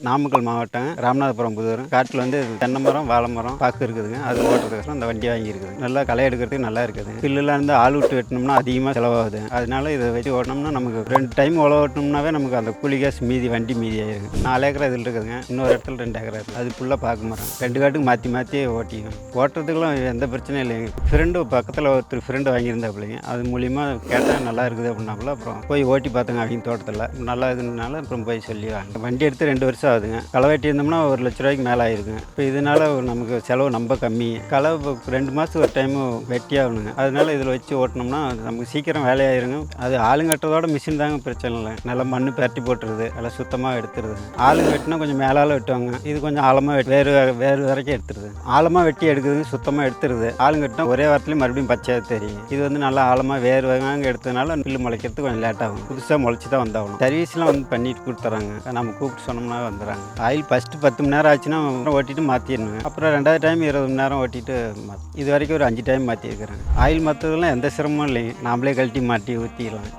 நாமக்கல் மாவட்டம் ராமநாதபுரம் புதூர் காட்டில் வந்து தென்னை மரம் வாழை மரம் பாக்கு இருக்குதுங்க. அது ஓட்டுறதுக்கு அந்த வண்டி வாங்கியிருக்குது. நல்லா களை எடுக்கிறதுக்கு நல்லா இருக்குது. பில்லுலாம் இருந்து ஆள் விட்டு வெட்டினோம்னா அதிகமாக செலவாகுது. அதனால இதை வச்சு ஓட்டினோம்னா நமக்கு 2 டைம் உழவு ஓட்டினோம்னாவே நமக்கு அந்த கூலி காசு மீதி வண்டி மீதி ஆயிருக்கு. 4 ஏக்கர் இதில் இருக்குதுங்க. இன்னொரு இடத்துல 2 ஏக்கர் இருக்குது. அது ஃபுல்லாக பாக்கு மரம் 2 காட்டுக்கு மாற்றி மாற்றி ஓட்டிக்கணும். ஓட்டுறதுக்குலாம் எந்த பிரச்சனையும் இல்லைங்க. ஃப்ரெண்டு பக்கத்தில் ஒருத்தர் ஃப்ரெண்டு வாங்கியிருந்தாப்பிள்ளைங்க. அது மூலிமா கேட்டால் நல்லா இருக்குது அப்படின்னாப்புல அப்புறம் போய் ஓட்டி பார்த்தங்க அவங்க தோட்டத்தில் நல்லா இருக்குதுனால அப்புறம் போய் சொல்லி வாங்க. வண்டி எடுத்து 2 வருஷம் ஆகுதுங்க. களை வெட்டி இருந்தோம்னா 1 லட்ச ரூபாய்க்கு மேலே ஆயிருக்குங்க. இப்போ இதனால நமக்கு செலவு ரொம்ப கம்மி. களை இப்போ 2 மாதத்துக்கு ஒரு டைமு வெட்டி ஆகணுங்க. அதனால இதில் வச்சு ஓட்டினோம்னா நமக்கு சீக்கிரம் வேலையாயிருங்க. அது ஆளுங்கட்டுறதோட மிஷின் தாங்க பிரச்சனை இல்லை. நல்லா மண் பரட்டி போட்டுருது, நல்லா சுத்தமாக எடுத்துருது. ஆளுங்க வெட்டினா கொஞ்சம் மேலால் வெட்டுவாங்க. இது கொஞ்சம் ஆழமாக வேறு வரைக்கும் எடுத்துருது. ஆழமாக வெட்டி எடுக்குதுங்க, சுத்தமாக எடுத்துருது. ஆளுங்க வெட்டினா ஒரே வாரத்துலேயும் மறுபடியும் பச்சையாக தெரியும். இது வந்து நல்லா ஆழமாக வேறு வாங்க எடுத்ததுனால பில்லு முளைக்கிறதுக்கு கொஞ்சம் லேட்டாகும். புதுசாக முளைச்சி தான் வந்தாகணும். சர்வீஸ்லாம் வந்து பண்ணிட்டு கொடுத்துறாங்க. நம்ம கூப்பிட்டு சொன்னோம்னா வந்துடுறாங்க. ஆயில் ஃபஸ்ட்டு 10 மணி நேரம் ஆச்சுன்னா ஓட்டிட்டு மாற்றிடணுங்க. அப்புறம் 2வது டைம் 20 மணி நேரம் ஓட்டிட்டு இது வரைக்கும் ஒரு 5 டைம் மாற்றிருக்கிறேன். ஆயில் மாற்றுறதுலாம் எந்த சிரமமும் இல்லைங்க. நாமளே கழட்டி மாட்டி ஊற்றிடலாம்.